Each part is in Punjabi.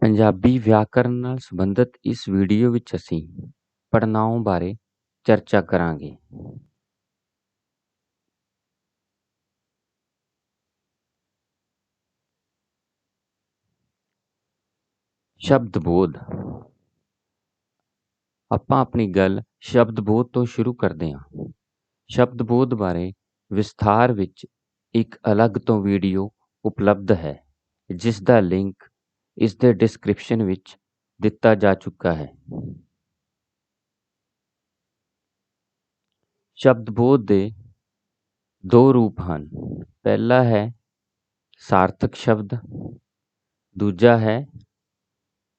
ਪੰਜਾਬੀ ਵਿਆਕਰਨ ਨਾਲ ਸੰਬੰਧਿਤ ਇਸ ਵੀਡੀਓ ਵਿੱਚ ਅਸੀਂ ਪੜ੍ਹਨਾਂਵ ਬਾਰੇ ਚਰਚਾ ਕਰਾਂਗੇ। ਸ਼ਬਦ-ਬੋਧ। ਆਪਾਂ ਆਪਣੀ ਗੱਲ ਸ਼ਬਦ-ਬੋਧ ਤੋਂ ਸ਼ੁਰੂ ਕਰਦੇ ਹਾਂ। ਸ਼ਬਦ-ਬੋਧ ਬਾਰੇ ਵਿਸਥਾਰ ਵਿੱਚ ਇੱਕ ਅਲੱਗ ਤੋਂ ਵੀਡੀਓ ਉਪਲਬਧ ਹੈ, ਜਿਸ ਦਾ ਲਿੰਕ ਇਸ ਦੇ ਡਿਸਕ੍ਰਿਪਸ਼ਨ ਵਿੱਚ ਦਿੱਤਾ ਜਾ ਚੁੱਕਾ ਹੈ। ਸ਼ਬਦ-ਬੋਧ ਦੇ ਦੋ ਰੂਪ ਹਨ। ਪਹਿਲਾ ਹੈ ਸਾਰਥਕ ਸ਼ਬਦ, ਦੂਜਾ ਹੈ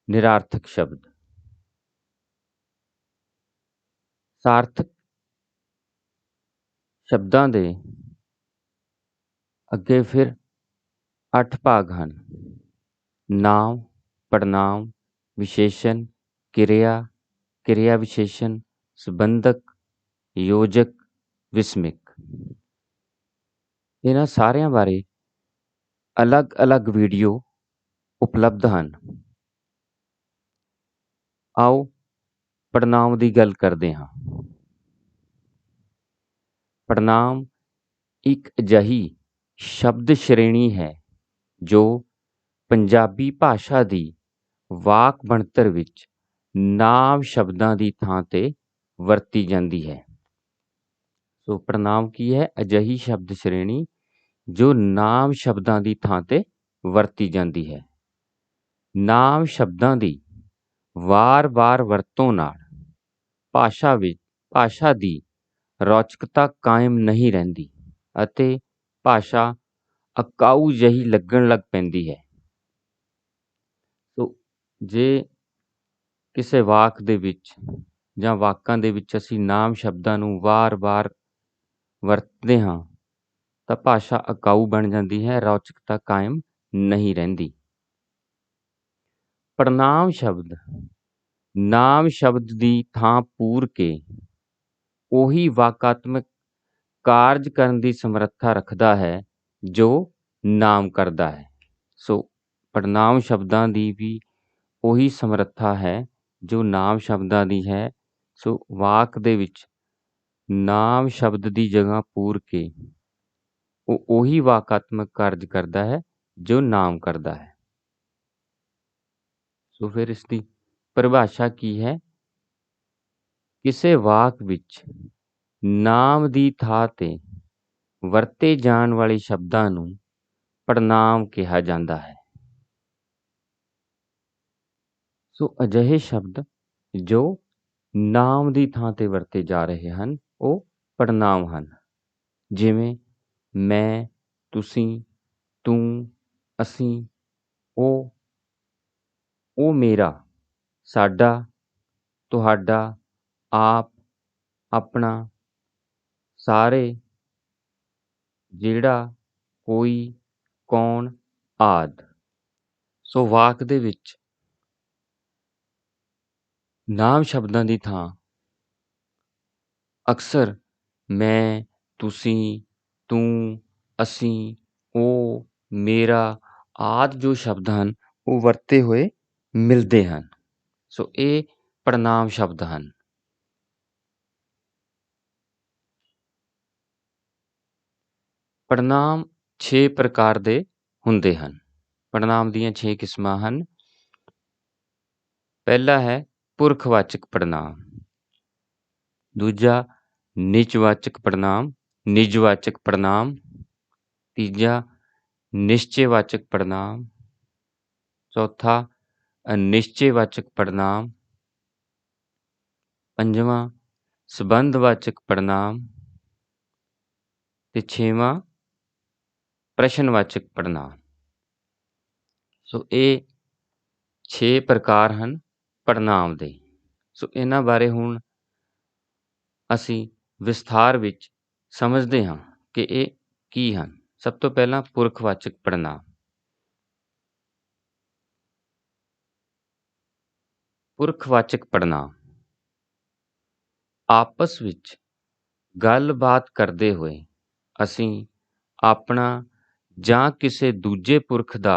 ਨਿਰਾਰਥਕ ਸ਼ਬਦ। ਸਾਰਥਕ ਸ਼ਬਦਾਂ ਦੇ ਅੱਗੇ ਫਿਰ 8 ਭਾਗ ਹਨ: ਨਾਂਵ, ਪੜ੍ਹਨਾਂਵ, ਵਿਸ਼ੇਸ਼ਣ, ਕਿਰਿਆ, ਕਿਰਿਆ ਵਿਸ਼ੇਸ਼ਣ, ਸੰਬੰਧਕ, ਯੋਜਕ, ਵਿਸਮਿਕ। ਇਹਨਾਂ ਸਾਰਿਆਂ ਬਾਰੇ ਅਲੱਗ-ਅਲੱਗ ਵੀਡੀਓ ਉਪਲਬਧ ਹਨ। ਆਓ ਪੜ੍ਹਨਾਂਵ ਦੀ ਗੱਲ ਕਰਦੇ ਹਾਂ। ਪੜ੍ਹਨਾਂਵ ਇੱਕ ਅਜਿਹੀ ਸ਼ਬਦ ਸ਼੍ਰੇਣੀ ਹੈ ਜੋ ਪੰਜਾਬੀ ਭਾਸ਼ਾ ਦੀ ਵਾਕ ਬਣਤਰ ਵਿੱਚ ਨਾਂਵ ਸ਼ਬਦਾਂ ਦੀ ਥਾਂ 'ਤੇ ਵਰਤੀ ਜਾਂਦੀ ਹੈ। ਸੋ ਪੜ੍ਹਨਾਂਵ ਕੀ ਹੈ? ਅਜਿਹੀ ਸ਼ਬਦ ਸ਼੍ਰੇਣੀ ਜੋ ਨਾਂਵ ਸ਼ਬਦਾਂ ਦੀ ਥਾਂ 'ਤੇ ਵਰਤੀ ਜਾਂਦੀ ਹੈ। ਨਾਂਵ ਸ਼ਬਦਾਂ ਦੀ ਵਾਰ-ਵਾਰ ਵਰਤੋਂ ਨਾਲ ਭਾਸ਼ਾ ਦੀ ਰੌਚਕਤਾ ਕਾਇਮ ਨਹੀਂ ਰਹਿੰਦੀ ਅਤੇ ਭਾਸ਼ਾ ਅਕਾਊ ਜਿਹੀ ਲੱਗਣ ਲੱਗ ਪੈਂਦੀ ਹੈ। ਸੋ ਜੇ ਕਿਸੇ ਵਾਕ ਦੇ ਵਿੱਚ ਜਾਂ ਵਾਕਾਂ ਦੇ ਵਿੱਚ ਅਸੀਂ ਨਾਂਵ ਸ਼ਬਦਾਂ ਨੂੰ ਵਾਰ-ਵਾਰ ਵਰਤਦੇ ਹਾਂ ਤਾਂ ਭਾਸ਼ਾ ਅਕਾਊ ਬਣ ਜਾਂਦੀ ਹੈ, ਰੌਚਕਤਾ ਕਾਇਮ ਨਹੀਂ ਰਹਿੰਦੀ। ਪੜ੍ਹਨਾਂਵ ਸ਼ਬਦ ਨਾਂਵ ਸ਼ਬਦ ਦੀ ਥਾਂ ਪੂਰ ਕੇ ਉਹੀ ਵਾਕਾਤਮਕ ਕਾਰਜ ਕਰਨ ਦੀ ਸਮਰੱਥਾ ਰੱਖਦਾ ਹੈ ਜੋ ਨਾਂਵ ਕਰਦਾ ਹੈ। ਸੋ ਪੜ੍ਹਨਾਂਵ ਸ਼ਬਦਾਂ ਦੀ ਵੀ ਉਹੀ ਸਮਰੱਥਾ ਹੈ ਜੋ ਨਾਂਵ ਸ਼ਬਦਾਂ ਦੀ ਹੈ। ਸੋ ਵਾਕ ਦੇ ਵਿੱਚ ਨਾਂਵ ਸ਼ਬਦ ਦੀ ਜਗ੍ਹਾ ਪੂਰ ਕੇ ਉਹ ਉਹੀ ਵਾਕਾਤਮਕ ਕਾਰਜ ਕਰਦਾ ਹੈ ਜੋ ਨਾਂਵ ਕਰਦਾ ਹੈ। ਸੋ ਫਿਰ ਇਸ ਦੀ ਪਰਿਭਾਸ਼ਾ ਕੀ ਹੈ? ਕਿਸੇ ਵਾਕ ਵਿੱਚ ਨਾਂਵ ਦੀ ਥਾਂ 'ਤੇ ਵਰਤੇ ਜਾਣ ਵਾਲੇ ਸ਼ਬਦਾਂ ਨੂੰ ਪੜ੍ਹਨਾਂਵ ਕਿਹਾ ਜਾਂਦਾ ਹੈ। ਸੋ ਅਜਿਹੇ ਸ਼ਬਦ ਜੋ ਨਾਂਵ ਦੀ ਥਾਂ 'ਤੇ ਵਰਤੇ ਜਾ ਰਹੇ ਹਨ ਉਹ ਪੜ੍ਹਨਾਂਵ ਹਨ। ਜਿਵੇਂ ਮੈਂ, ਤੁਸੀਂ, ਤੂੰ, ਅਸੀਂ, ਉਹ ਮੇਰਾ, ਸਾਡਾ, ਤੁਹਾਡਾ, ਆਪ, ਆਪਣਾ, ਸਾਰੇ, ਜਿਹੜਾ, ਕੋਈ, ਕੌਣ ਆਦਿ। ਸੋ ਵਾਕ ਦੇ ਵਿੱਚ ਨਾਂਵ ਸ਼ਬਦਾਂ ਦੀ ਥਾਂ ਅਕਸਰ ਮੈਂ, ਤੁਸੀਂ, ਤੂੰ, ਅਸੀਂ, ਉਹ, ਮੇਰਾ ਆਦਿ ਜੋ ਸ਼ਬਦ ਹਨ ਉਹ ਵਰਤੇ ਹੋਏ ਮਿਲਦੇ ਹਨ। ਸੋ ਇਹ ਪੜ੍ਹਨਾਂਵ ਸ਼ਬਦ ਹਨ। ਪੜ੍ਹਨਾਂਵ 6 ਪ੍ਰਕਾਰ ਦੇ ਹੁੰਦੇ ਹਨ। ਪੜ੍ਹਨਾਂਵ ਦੀਆਂ 6 ਕਿਸਮਾਂ ਹਨ। ਪਹਿਲਾ ਹੈ ਪੁਰਖਵਾਚਕ ਪੜ੍ਹਨਾਂਵ, ਦੂਜਾ ਨਿਚਵਾਚਕ ਪੜ੍ਹਨਾਂਵ, ਨਿਜਵਾਚਕ ਪੜ੍ਹਨਾਂਵ, ਤੀਜਾ ਨਿਸ਼ਚੈਵਾਚਕ ਪੜ੍ਹਨਾਂਵ, ਚੌਥਾ ਅਨਿਸ਼ਚੈਵਾਚਕ ਪੜ੍ਹਨਾਂਵ, ਪੰਜਵਾਂ ਸੰਬੰਧਵਾਚਕ ਪੜ੍ਹਨਾਂਵ ਤੇ ਛੇਵਾਂ ਪ੍ਰਸ਼ਨਵਾਚਕ ਪੜ੍ਹਨਾਂਵ। ਸੋ ਇਹ 6 ਪ੍ਰਕਾਰ ਹਨ ਪੜ੍ਹਨਾਂਵ ਦੇ। ਸੋ ਇਹਨਾਂ ਬਾਰੇ ਹੁਣ ਅਸੀਂ ਵਿਸਥਾਰ ਵਿੱਚ ਸਮਝਦੇ ਹਾਂ ਕਿ ਇਹ ਕੀ ਹਨ। ਸਭ ਤੋਂ ਪਹਿਲਾਂ ਪੁਰਖਵਾਚਕ ਪੜ੍ਹਨਾਂਵ। ਪੁਰਖਵਾਚਕ ਪੜ੍ਹਨਾਂਵ ਆਪਸ ਵਿੱਚ ਗੱਲਬਾਤ ਕਰਦੇ ਹੋਏ ਅਸੀਂ ਆਪਣਾ ਜਾਂ ਕਿਸੇ ਦੂਜੇ ਪੁਰਖ ਦਾ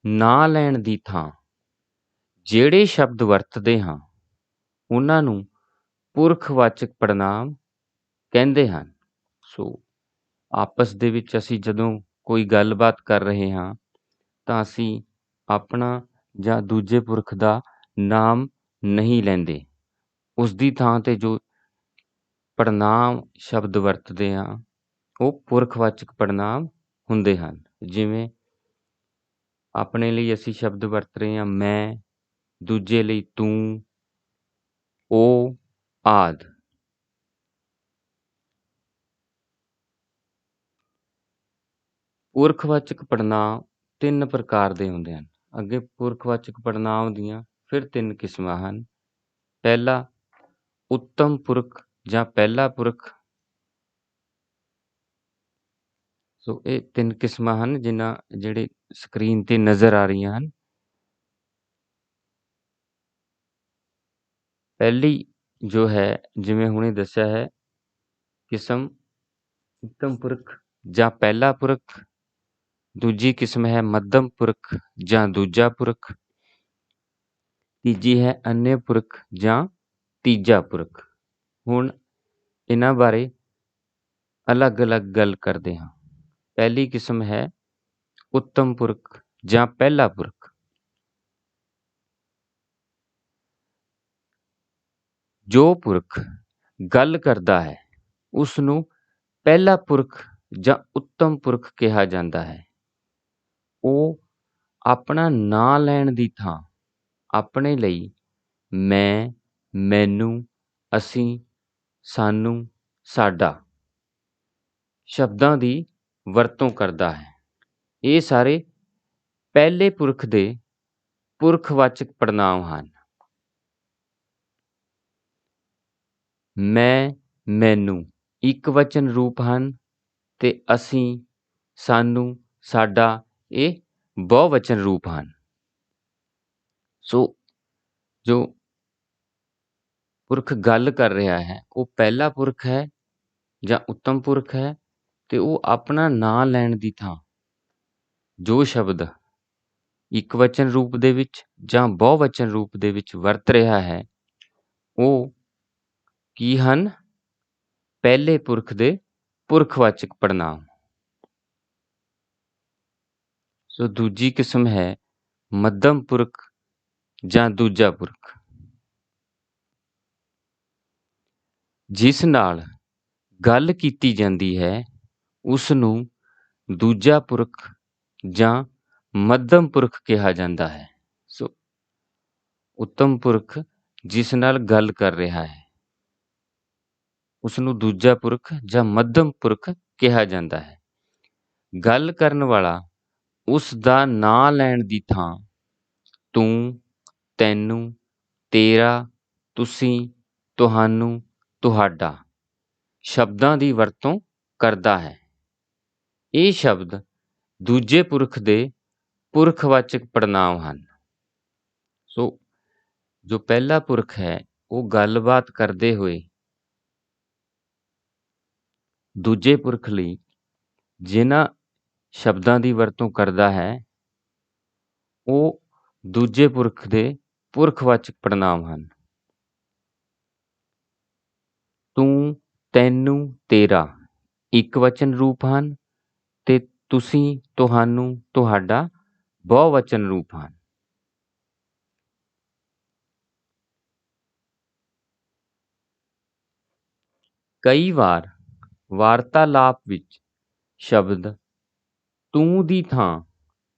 ਨਾਂ ਲੈਣ ਦੀ ਥਾਂ ਜਿਹੜੇ ਸ਼ਬਦ ਵਰਤਦੇ ਹਾਂ ਉਹਨਾਂ ਨੂੰ ਪੁਰਖਵਾਚਕ ਪੜ੍ਹਨਾਂਵ ਕਹਿੰਦੇ ਹਨ। ਸੋ ਆਪਸ ਦੇ ਵਿੱਚ ਅਸੀਂ ਜਦੋਂ ਕੋਈ ਗੱਲਬਾਤ ਕਰ ਰਹੇ ਹਾਂ ਤਾਂ ਅਸੀਂ ਆਪਣਾ ਜਾਂ ਦੂਜੇ ਪੁਰਖ ਦਾ ਨਾਮ ਨਹੀਂ ਲੈਂਦੇ। ਉਸ ਦੀ ਥਾਂ 'ਤੇ ਜੋ ਪੜ੍ਹਨਾਂਵ ਸ਼ਬਦ ਵਰਤਦੇ ਹਾਂ ਉਹ ਪੁਰਖਵਾਚਕ ਪੜ੍ਹਨਾਂਵ ਹੁੰਦੇ ਹਨ। ਜਿਵੇਂ ਆਪਣੇ ਲਈ ਅਸੀਂ ਸ਼ਬਦ ਵਰਤ ਰਹੇ ਹਾਂ ਮੈਂ, ਦੂਜੇ ਲਈ ਤੂੰ, ਉਹ ਆਦਿ। ਪੁਰਖਵਾਚਕ ਪੜ੍ਹਨਾਂਵ 3 ਪ੍ਰਕਾਰ ਦੇ ਹੁੰਦੇ ਹਨ। ਅੱਗੇ ਪੁਰਖਵਾਚਕ ਪੜ੍ਹਨਾਂਵ ਦੀਆਂ ਫਿਰ 3 ਕਿਸਮਾਂ ਹਨ। ਪਹਿਲਾ ਉੱਤਮ ਪੁਰਖ ਜਾਂ ਪਹਿਲਾ ਪੁਰਖ। ਸੋ ਇਹ 3 ਕਿਸਮਾਂ ਹਨ ਜਿਹੜੇ ਸਕਰੀਨ 'ਤੇ ਨਜ਼ਰ ਆ ਰਹੀਆਂ ਹਨ। ਪਹਿਲੀ ਜੋ ਹੈ ਜਿਵੇਂ ਹੁਣੇ ਦੱਸਿਆ ਹੈ ਕਿਸਮ ਉੱਤਮ ਪੁਰਖ ਜਾਂ ਪਹਿਲਾ ਪੁਰਖ। ਦੂਜੀ ਕਿਸਮ ਹੈ ਮੱਧਮ ਪੁਰਖ ਜਾਂ ਦੂਜਾ ਪੁਰਖ। ਤੀਜੀ ਹੈ ਅਨਯ ਪੁਰਖ ਜਾਂ ਤੀਜਾ ਪੁਰਖ। ਹੁਣ ਇਹਨਾਂ ਬਾਰੇ ਅਲੱਗ-ਅਲੱਗ ਗੱਲ ਕਰਦੇ ਹਾਂ। ਪਹਿਲੀ ਕਿਸਮ ਹੈ ਉੱਤਮ ਪੁਰਖ ਜਾਂ ਪਹਿਲਾ ਪੁਰਖ। ਜੋ ਪੁਰਖ ਗੱਲ ਕਰਦਾ ਹੈ ਉਸ ਨੂੰ ਪਹਿਲਾ ਪੁਰਖ ਜਾਂ ਉੱਤਮ ਪੁਰਖ ਕਿਹਾ ਜਾਂਦਾ ਹੈ। ਉਹ ਆਪਣਾ ਨਾਂ ਲੈਣ ਦੀ ਥਾਂ ਆਪਣੇ ਲਈ ਮੈਂ, ਮੈਨੂੰ, ਅਸੀਂ, ਸਾਨੂੰ, ਸਾਡਾ ਸ਼ਬਦਾਂ ਦੀ ਵਰਤੋਂ ਕਰਦਾ ਹੈ। ਇਹ ਸਾਰੇ ਪਹਿਲੇ ਪੁਰਖ ਦੇ ਪੁਰਖਵਾਚਕ ਪੜ੍ਹਨਾਂਵ ਹਨ। ਮੈਂ, ਮੈਨੂੰ ਇਕਵਚਨ ਰੂਪ ਹਨ ਤੇ ਅਸੀਂ, ਸਾਨੂੰ, ਸਾਡਾ ਇਹ ਬਹੁਵਚਨ ਰੂਪ ਹਨ। ਸੋ ਜੋ ਪੁਰਖ ਗੱਲ ਕਰ ਰਿਹਾ ਹੈ ਉਹ ਪਹਿਲਾ ਪੁਰਖ ਹੈ ਜਾਂ ਉੱਤਮ ਪੁਰਖ ਹੈ ਤੇ ਉਹ ਆਪਣਾ ਨਾਂ ਲੈਣ ਦੀ ਥਾਂ ਜੋ ਸ਼ਬਦ ਇਕਵਚਨ ਰੂਪ ਦੇ ਵਿੱਚ ਜਾਂ ਬਹੁਵਚਨ ਰੂਪ ਦੇ ਵਿੱਚ ਵਰਤ ਰਿਹਾ ਹੈ ਉਹ ਕੀ ਹਨ? ਪਹਿਲੇ ਪੁਰਖ ਦੇ ਪੁਰਖਵਾਚਕ ਪੜ੍ਹਨਾਂਵ। ਸੋ ਦੂਜੀ ਕਿਸਮ ਹੈ ਮੱਧਮ ਪੁਰਖ ਜਾਂ ਦੂਜਾ ਪੁਰਖ। ਜਿਸ ਨਾਲ ਗੱਲ ਕੀਤੀ ਜਾਂਦੀ ਹੈ ਉਸ ਨੂੰ ਦੂਜਾ ਪੁਰਖ ਜਾਂ ਮੱਧਮ ਪੁਰਖ ਕਿਹਾ ਜਾਂਦਾ ਹੈ। ਸੋ ਉੱਤਮ ਪੁਰਖ ਜਿਸ ਨਾਲ ਗੱਲ ਕਰ ਰਿਹਾ ਹੈ ਉਸ ਨੂੰ ਦੂਜਾ ਪੁਰਖ ਜਾਂ ਮੱਧਮ ਪੁਰਖ ਕਿਹਾ ਜਾਂਦਾ ਹੈ। ਗੱਲ ਕਰਨ ਵਾਲਾ ਉਸ ਦਾ ਨਾਂ ਲੈਣ ਦੀ ਥਾਂ ਤੂੰ, ਤੈਨੂੰ, ਤੇਰਾ, ਤੁਸੀਂ, ਤੁਹਾਨੂੰ, ਤੁਹਾਡਾ ਸ਼ਬਦਾਂ ਦੀ ਵਰਤੋਂ ਕਰਦਾ ਹੈ। ਇਹ ਸ਼ਬਦ ਦੂਜੇ ਪੁਰਖ ਦੇ ਪੁਰਖਵਾਚਕ ਪੜ੍ਹਨਾਂਵ ਹਨ। ਸੋ ਜੋ ਪਹਿਲਾ ਪੁਰਖ ਹੈ ਉਹ ਗੱਲਬਾਤ ਕਰਦੇ ਹੋਏ ਦੂਜੇ ਪੁਰਖ ਲਈ ਜਿਨ੍ਹਾਂ ਸ਼ਬਦਾਂ ਦੀ ਵਰਤੋਂ ਕਰਦਾ ਹੈ ਉਹ ਦੂਜੇ ਪੁਰਖ ਦੇ ਪੁਰਖਵਾਚਕ ਪੜ੍ਹਨਾਂਵ ਹਨ। ਤੂੰ, ਤੈਨੂੰ, ਤੇਰਾ ਇਕਵਚਨ ਰੂਪ ਹਨ ਤੇ ਤੁਸੀਂ, ਤੁਹਾਨੂੰ, ਤੁਹਾਡਾ ਬਹੁਵਚਨ ਰੂਪ ਹਨ। ਕਈ ਵਾਰ ਵਾਰਤਾਲਾਪ ਵਿੱਚ ਸ਼ਬਦ ਤੂੰ ਦੀ ਥਾਂ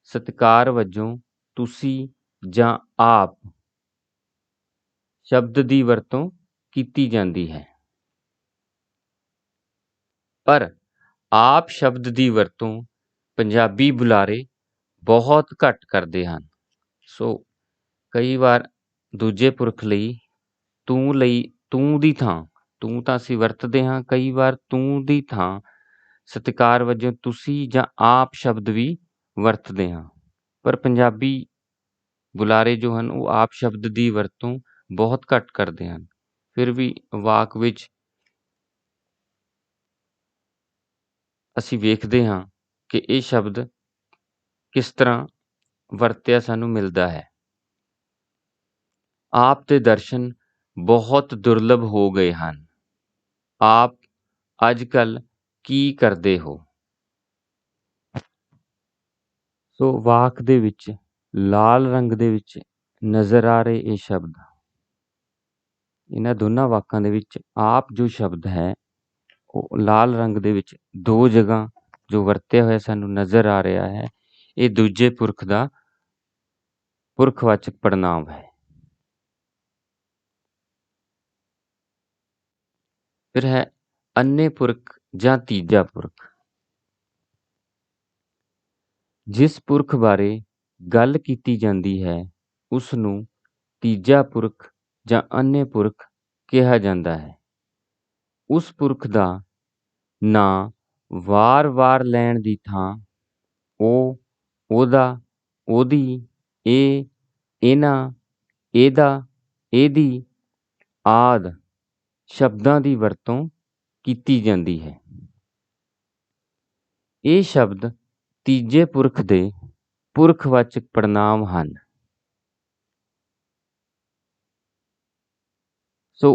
ਸਤਿਕਾਰ ਵਜੋਂ ਤੁਸੀਂ ਜਾਂ ਆਪ ਸ਼ਬਦ ਦੀ ਵਰਤੋਂ ਕੀਤੀ ਜਾਂਦੀ ਹੈ। ਪਰ ਆਪ ਸ਼ਬਦ ਦੀ ਵਰਤੋਂ ਪੰਜਾਬੀ ਬੁਲਾਰੇ ਬਹੁਤ ਘੱਟ ਕਰਦੇ ਹਨ। ਸੋ ਕਈ ਵਾਰ ਦੂਜੇ ਪੁਰਖ ਲਈ ਤੂੰ ਦੀ ਥਾਂ ਤੂੰ ਤਾਂ ਅਸੀਂ ਵਰਤਦੇ ਹਾਂ, ਕਈ ਵਾਰ ਤੂੰ ਦੀ ਥਾਂ ਸਤਿਕਾਰ ਵਜੋਂ ਤੁਸੀਂ ਜਾਂ ਆਪ ਸ਼ਬਦ ਵੀ ਵਰਤਦੇ ਹਾਂ। ਪਰ ਪੰਜਾਬੀ ਬੁਲਾਰੇ ਜੋ ਹਨ ਉਹ ਆਪ ਸ਼ਬਦ ਦੀ ਵਰਤੋਂ ਬਹੁਤ ਘੱਟ ਕਰਦੇ ਹਨ। ਫਿਰ ਵੀ ਵਾਕ ਵਿੱਚ ਅਸੀਂ ਵੇਖਦੇ ਹਾਂ ਕਿ ਇਹ ਸ਼ਬਦ ਕਿਸ ਤਰ੍ਹਾਂ ਵਰਤਿਆ ਸਾਨੂੰ ਮਿਲਦਾ ਹੈ। ਆਪ ਦੇ ਦਰਸ਼ਨ ਬਹੁਤ ਦੁਰਲਭ ਹੋ ਗਏ ਹਨ। ਆਪ ਅੱਜ ਕੱਲ੍ਹ ਕੀ ਕਰਦੇ ਹੋ? ਸੋ ਵਾਕ ਦੇ ਵਿੱਚ ਲਾਲ ਰੰਗ ਦੇ ਵਿੱਚ ਨਜ਼ਰ ਆ ਰਹੇ ਇਹ ਸ਼ਬਦ, ਇਹਨਾਂ ਦੋਨਾਂ ਵਾਕਾਂ ਦੇ ਵਿੱਚ ਆਪ ਜੋ ਸ਼ਬਦ ਹੈ ਉਹ ਲਾਲ ਰੰਗ ਦੇ ਵਿੱਚ ਦੋ ਜਗ੍ਹਾ ਜੋ ਵਰਤਿਆ ਹੋਇਆ ਸਾਨੂੰ ਨਜ਼ਰ ਆ ਰਿਹਾ ਹੈ, ਇਹ ਦੂਜੇ ਪੁਰਖ ਦਾ ਪੁਰਖਵਾਚਕ ਪੜਨਾਂਵ ਹੈ। ਫਿਰ ਹੈ ਅੰਨ੍ਹੇ ਪੁਰਖ ਜਾਂ ਤੀਜਾ ਪੁਰਖ। ਜਿਸ ਪੁਰਖ ਬਾਰੇ ਗੱਲ ਕੀਤੀ ਜਾਂਦੀ ਹੈ ਉਸ ਨੂੰ ਤੀਜਾ ਪੁਰਖ ਜਾਂ ਅੰਨ੍ਹੇ ਪੁਰਖ ਕਿਹਾ ਜਾਂਦਾ ਹੈ। ਉਸ ਪੁਰਖ ਦਾ ਨਾਂ ਵਾਰ-ਵਾਰ ਲੈਣ ਦੀ ਥਾਂ ਉਹ, ਉਹਦਾ, ਉਹਦੀ, ਇਹ, ਇਹਨਾਂ, ਇਹਦਾ, ਇਹਦੀ ਆਦਿ ਸ਼ਬਦਾਂ ਦੀ ਵਰਤੋਂ ਕੀਤੀ ਜਾਂਦੀ ਹੈ। ਇਹ ਸ਼ਬਦ ਤੀਜੇ ਪੁਰਖ ਦੇ ਪੁਰਖਵਾਚਕ ਪੜਨਾਂਵ ਹਨ। ਸੋ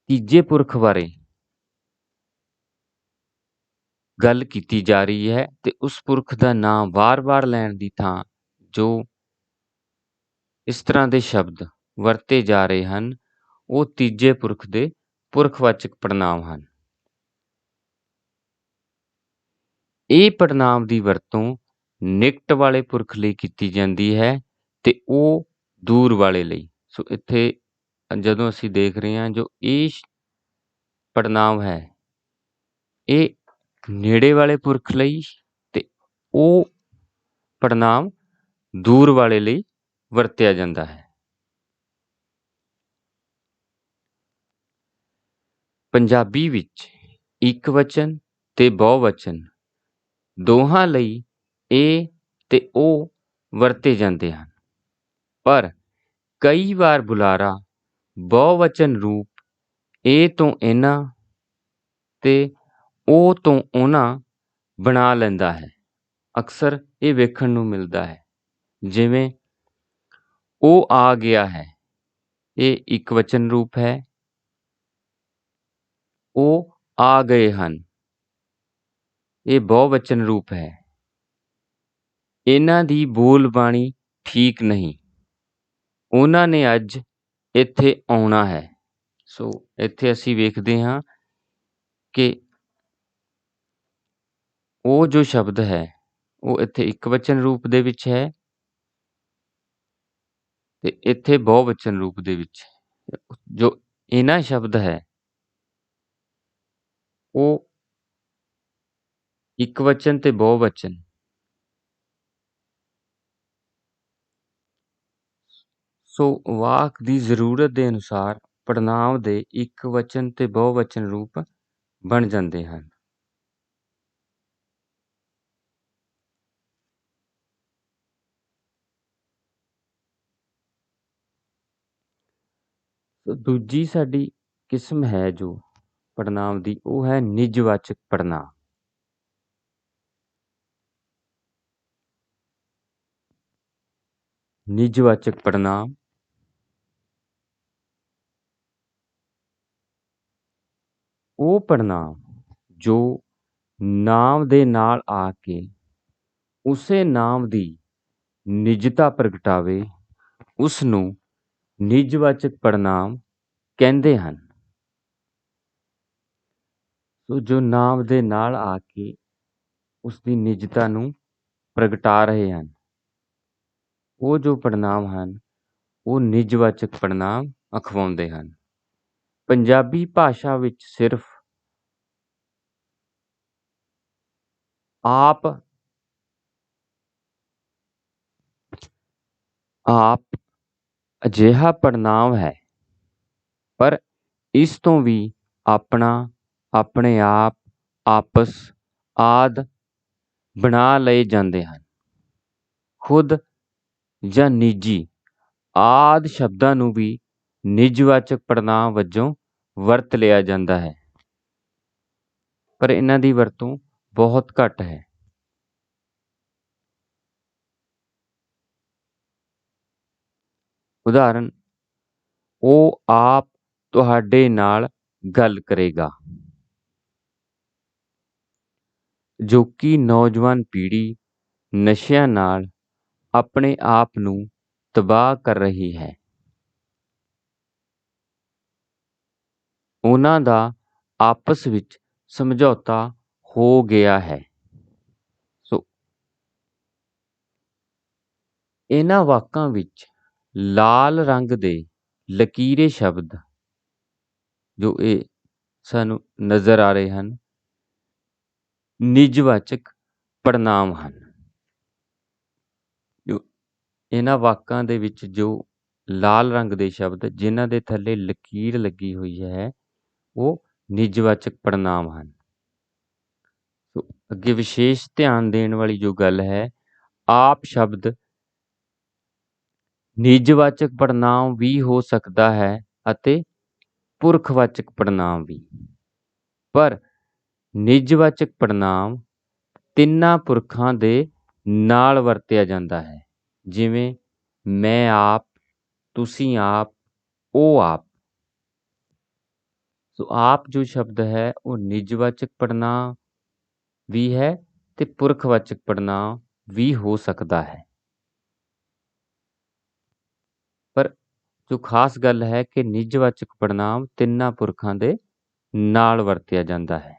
ਤੀਜੇ ਪੁਰਖ ਬਾਰੇ ਗੱਲ ਕੀਤੀ ਜਾ ਰਹੀ ਹੈ ਤੇ ਉਸ ਪੁਰਖ ਦਾ ਨਾਂ ਵਾਰ-ਵਾਰ ਲੈਣ ਦੀ ਥਾਂ ਜੋ ਇਸ ਤਰ੍ਹਾਂ ਦੇ ਸ਼ਬਦ ਵਰਤੇ ਜਾ ਰਹੇ ਹਨ ਉਹ ਤੀਜੇ ਪੁਰਖ ਦੇ ਪੁਰਖਵਾਚਕ ਪੜਨਾਂਵ ਹਨ। ਇਹ ਪੜਨਾਂਵ ਦੀ ਵਰਤੋਂ ਨਿਕਟ ਵਾਲੇ ਪੁਰਖ ਲਈ ਕੀਤੀ ਜਾਂਦੀ ਹੈ ਤੇ ਉਹ ਦੂਰ ਵਾਲੇ ਲਈ। ਸੋ ਇੱਥੇ ਜਦੋਂ ਅਸੀਂ ਦੇਖ ਰਹੇ ਹਾਂ ਜੋ ਇਹ ਪੜਨਾਂਵ ਹੈ ਇਹ ਨੇੜੇ ਵਾਲੇ ਪੁਰਖ ਲਈ ਤੇ ਉਹ ਪੜਨਾਂਵ ਦੂਰ ਵਾਲੇ ਲਈ ਵਰਤਿਆ ਜਾਂਦਾ ਹੈ। ਪੰਜਾਬੀ ਵਿੱਚ ਇੱਕ ਵਚਨ ਤੇ ਬਹੁਵਚਨ ਦੋਹਾਂ ਲਈ ਇਹ ਤੇ ਉਹ ਵਰਤੇ ਜਾਂਦੇ ਹਨ, ਪਰ ਕਈ ਵਾਰ ਬੁਲਾਰਾ ਬਹੁਵਚਨ ਰੂਪ ਇਹ ਤੋਂ ਇਹਨਾਂ ਤੇ ਉਹ ਤੋਂ ਉਹਨਾਂ ਬਣਾ ਲੈਂਦਾ ਹੈ। ਅਕਸਰ ਇਹ ਵੇਖਣ ਨੂੰ ਮਿਲਦਾ ਹੈ, ਜਿਵੇਂ ਉਹ ਆ ਗਿਆ ਹੈ, ਇਹ ਇੱਕ ਵਚਨ ਰੂਪ ਹੈ। ਉਹ ਆ ਗਏ ਹਨ, ਇਹ ਬਹੁਵਚਨ ਰੂਪ ਹੈ। ਇਹਨਾਂ ਦੀ ਬੋਲਬਾਣੀ ਠੀਕ ਨਹੀਂ, ਉਹਨਾਂ ਨੇ ਅੱਜ ਇੱਥੇ ਆਉਣਾ ਹੈ। ਸੋ ਇੱਥੇ ਅਸੀਂ ਵੇਖਦੇ ਹਾਂ ਕਿ ਉਹ ਜੋ ਸ਼ਬਦ ਹੈ ਉਹ ਇੱਥੇ ਇੱਕ ਵਚਨ ਰੂਪ ਦੇ ਵਿੱਚ ਹੈ ਤੇ ਇੱਥੇ ਬਹੁਵਚਨ ਰੂਪ ਦੇ ਵਿੱਚ। ਜੋ ਇਹਨਾਂ ਸ਼ਬਦ ਹੈ ਉਹ ਇੱਕ ਵਚਨ ਤੇ ਬਹੁਵਚਨ ਸੋ ਵਾਕ ਦੀ ਜ਼ਰੂਰਤ ਦੇ ਅਨੁਸਾਰ ਪੜਨਾਂਵ ਦੇ ਇੱਕ ਵਚਨ ਤੇ ਬਹੁਵਚਨ ਰੂਪ ਬਣ ਜਾਂਦੇ ਹਨ। ਦੂਜੀ ਸਾਡੀ ਕਿਸਮ ਹੈ ਜੋ ਪੜਨਾਂਵ ਦੀ ਉਹ ਹੈ ਨਿਜਵਾਚਕ ਪੜਨਾਂਵ। ਨਿਜਵਾਚਕ ਪੜਨਾਂਵ ਉਹ ਪੜਨਾਂਵ ਜੋ ਨਾਮ ਦੇ ਨਾਲ ਆ ਕੇ ਉਸੇ ਨਾਮ ਦੀ ਨਿਜਤਾ ਪ੍ਰਗਟਾਵੇ ਉਸ ਨੂੰ ਨਿਜਵਾਚਕ ਪੜਨਾਂਵ ਕਹਿੰਦੇ ਹਨ। ਸੋ ਜੋ ਨਾਮ ਦੇ ਨਾਲ ਆ ਕੇ ਉਸ ਦੀ ਨਿਜਤਾ ਨੂੰ ਪ੍ਰਗਟਾ ਰਹੇ ਹਨ ਉਹ ਜੋ ਪੜਨਾਂਵ ਹਨ ਉਹ ਨਿਜਵਾਚਕ ਪੜਨਾਂਵ ਅਖਵਾਉਂਦੇ ਹਨ। ਪੰਜਾਬੀ ਭਾਸ਼ਾ ਵਿੱਚ ਸਿਰਫ ਆਪ ਅਜਿਹਾ ਪੜਨਾਂਵ ਹੈ, ਪਰ ਇਸ ਤੋਂ ਵੀ ਆਪਣਾ, ਆਪਣੇ ਆਪ, ਆਪਸ ਆਦਿ ਬਣਾ ਲਏ ਜਾਂਦੇ ਹਨ। ਖੁਦ ਜਾਂ ਨਿੱਜੀ ਆਦਿ ਸ਼ਬਦਾਂ ਨੂੰ ਵੀ ਨਿਜਵਾਚਕ ਪੜਨਾਂਵ ਵਜੋਂ ਵਰਤ ਲਿਆ ਜਾਂਦਾ ਹੈ, ਪਰ ਇਹਨਾਂ ਦੀ ਵਰਤੋਂ ਬਹੁਤ ਘੱਟ ਹੈ। ਉਦਾਹਰਨ, ਉਹ ਆਪ ਤੁਹਾਡੇ ਨਾਲ ਗੱਲ ਕਰੇਗਾ। ਜੋ ਕਿ ਨੌਜਵਾਨ ਪੀੜ੍ਹੀ ਨਸ਼ਿਆਂ ਨਾਲ ਆਪਣੇ ਆਪ ਨੂੰ ਤਬਾਹ ਕਰ ਰਹੀ ਹੈ। ਉਹਨਾਂ ਦਾ ਆਪਸ ਵਿੱਚ ਸਮਝੌਤਾ ਹੋ ਗਿਆ ਹੈ। ਸੋ ਇਹਨਾਂ ਵਾਕਾਂ ਵਿੱਚ ਲਾਲ ਰੰਗ ਦੇ ਲਕੀਰੇ ਸ਼ਬਦ ਜੋ ਇਹ ਸਾਨੂੰ ਨਜ਼ਰ ਆ ਰਹੇ ਹਨ, ਨਿਜਵਾਚਕ ਪੜ੍ਹਨਾਂਵ ਹਨ। ਜੋ ਇਹਨਾਂ ਵਾਕਾਂ ਦੇ ਵਿੱਚ ਜੋ ਲਾਲ ਰੰਗ ਦੇ ਸ਼ਬਦ ਜਿਨ੍ਹਾਂ ਦੇ ਥੱਲੇ ਲਕੀਰ ਲੱਗੀ ਹੋਈ ਹੈ, ਉਹ ਨਿਜਵਾਚਕ ਪੜ੍ਹਨਾਂਵ ਹਨ। ਸੋ ਅੱਗੇ ਵਿਸ਼ੇਸ਼ ਧਿਆਨ ਦੇਣ ਵਾਲੀ ਜੋ ਗੱਲ ਹੈ, ਆਪ ਸ਼ਬਦ ਨਿਜਵਾਚਕ ਪੜ੍ਹਨਾਂਵ ਵੀ ਹੋ ਸਕਦਾ ਹੈ ਅਤੇ ਪੁਰਖਵਾਚਕ ਪੜ੍ਹਨਾਂਵ ਵੀ। ਪਰ ਨਿਜਵਾਚਕ ਪੜ੍ਹਨਾਂਵ ਤਿੰਨਾਂ ਪੁਰਖਾਂ ਦੇ ਨਾਲ ਵਰਤਿਆ ਜਾਂਦਾ ਹੈ, ਜਿਵੇਂ ਮੈਂ ਆਪ, ਤੁਸੀਂ ਆਪ, ਉਹ ਆਪ। ਸੋ ਆਪ ਜੋ ਸ਼ਬਦ ਹੈ ਉਹ ਨਿਜਵਾਚਕ ਪੜ੍ਹਨਾਂਵ ਵੀ ਹੈ ਤੇ ਪੁਰਖਵਾਚਕ ਪੜ੍ਹਨਾਂਵ ਵੀ ਹੋ ਸਕਦਾ ਹੈ। ਪਰ ਜੋ ਖਾਸ ਗੱਲ ਹੈ ਕਿ ਨਿਜਵਾਚਕ ਪੜ੍ਹਨਾਂਵ ਤਿੰਨਾਂ ਪੁਰਖਾਂ ਦੇ ਨਾਲ ਵਰਤਿਆ ਜਾਂਦਾ ਹੈ।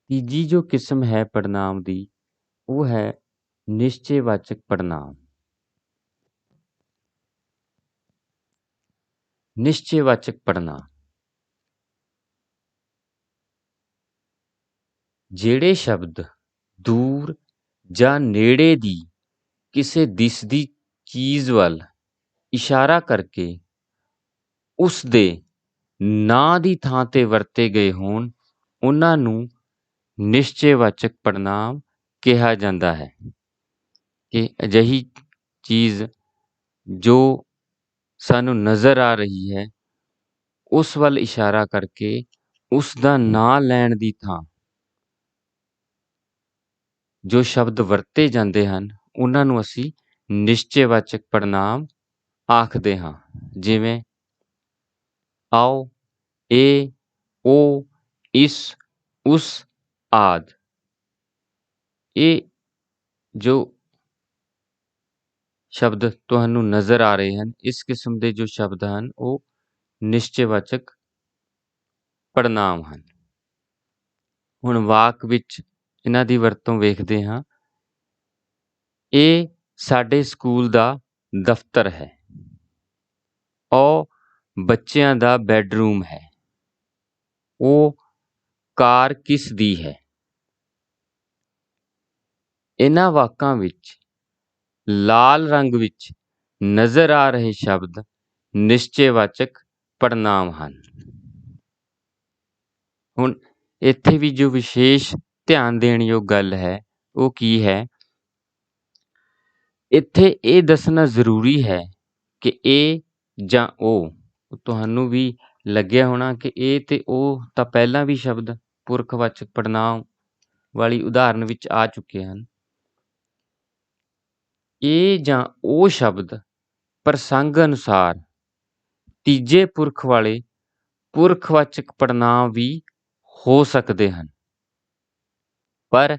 ਤੀਜੀ ਜੋ ਕਿਸਮ ਹੈ ਪੜ੍ਹਨਾਂਵ ਦੀ, ਉਹ ਹੈ ਨਿਸ਼ਚੈਵਾਚਕ ਪੜ੍ਹਨਾਂਵ। ਨਿਸ਼ਚੈਵਾਚਕ ਪੜ੍ਹਨਾਂਵ ਜਿਹੜੇ ਸ਼ਬਦ ਦੂਰ ਜਾਂ ਨੇੜੇ ਦੀ ਕਿਸੇ ਦਿਸਦੀ ਚੀਜ਼ ਵੱਲ ਇਸ਼ਾਰਾ ਕਰਕੇ ਉਸ ਦੇ ਨਾਂ ਦੀ ਥਾਂ 'ਤੇ ਵਰਤੇ ਗਏ ਹੋਣ, ਉਹਨਾਂ ਨੂੰ ਨਿਸ਼ਚੈਵਾਚਕ ਪੜ੍ਹਨਾਂਵ ਕਿਹਾ ਜਾਂਦਾ ਹੈ। ਕਿ ਅਜਿਹੀ ਚੀਜ਼ ਜੋ ਸਾਨੂੰ ਨਜ਼ਰ ਆ ਰਹੀ ਹੈ, ਉਸ ਵੱਲ ਇਸ਼ਾਰਾ ਕਰਕੇ ਉਸ ਦਾ ਨਾਂ ਲੈਣ ਦੀ ਥਾਂ ਜੋ ਸ਼ਬਦ ਵਰਤੇ ਜਾਂਦੇ ਹਨ, ਉਹਨਾਂ ਨੂੰ ਅਸੀਂ ਨਿਸ਼ਚੈਵਾਚਕ ਪੜ੍ਹਨਾਂਵ ਆਖਦੇ ਹਾਂ। ਜਿਵੇਂ ਆਓ, ਇਹ, ਉਹ, ਇਸ, ਉਸ ਆਦਿ। ਇਹ ਜੋ ਸ਼ਬਦ ਤੁਹਾਨੂੰ ਨਜ਼ਰ ਆ ਰਹੇ ਹਨ, ਇਸ ਕਿਸਮ ਦੇ ਜੋ ਸ਼ਬਦ ਹਨ, ਉਹ ਨਿਸ਼ਚੈਵਾਚਕ ਪੜ੍ਹਨਾਂਵ ਹਨ। ਹੁਣ ਵਾਕ ਵਿੱਚ ਇਹਨਾਂ ਦੀ ਵਰਤੋਂ ਵੇਖਦੇ ਹਾਂ। ਇਹ ਸਾਡੇ ਸਕੂਲ ਦਾ ਦਫ਼ਤਰ ਹੈ। ਉਹ ਬੱਚਿਆਂ ਦਾ ਬੈਡਰੂਮ ਹੈ। ਉਹ ਕਾਰ ਕਿਸ ਦੀ ਹੈ। ਇਹਨਾਂ ਵਾਕਾਂ ਵਿੱਚ ਲਾਲ ਰੰਗ ਵਿੱਚ ਨਜ਼ਰ ਆ ਰਹੇ ਸ਼ਬਦ ਨਿਸ਼ਚੈਵਾਚਕ ਪੜ੍ਹਨਾਂਵ ਹਨ। ਹੁਣ ਇੱਥੇ ਵੀ ਜੋ ਵਿਸ਼ੇਸ਼ ਧਿਆਨ ਦੇਣ ਯੋਗ ਗੱਲ ਹੈ, ਉਹ ਕੀ ਹੈ? ਇੱਥੇ ਇਹ ਦੱਸਣਾ ਜ਼ਰੂਰੀ ਹੈ ਕਿ ਇਹ ਜਾਂ ਉਹ, ਤੁਹਾਨੂੰ ਵੀ ਲੱਗਿਆ ਹੋਣਾ ਕਿ ਇਹ ਤੇ ਉਹ ਤਾਂ ਪਹਿਲਾਂ ਵੀ ਸ਼ਬਦ ਪੁਰਖਵਾਚਕ ਪੜ੍ਹਨਾਂਵ ਵਾਲੀ ਉਦਾਹਰਨ ਵਿੱਚ ਆ ਚੁੱਕੇ ਹਨ। ਇਹ ਜਾਂ ਉਹ ਸ਼ਬਦ ਪ੍ਰਸੰਗ ਅਨੁਸਾਰ ਤੀਜੇ ਪੁਰਖ ਵਾਲੇ ਪੁਰਖਵਾਚਕ ਪੜ੍ਹਨਾਂਵ ਵੀ ਹੋ ਸਕਦੇ ਹਨ। ਪਰ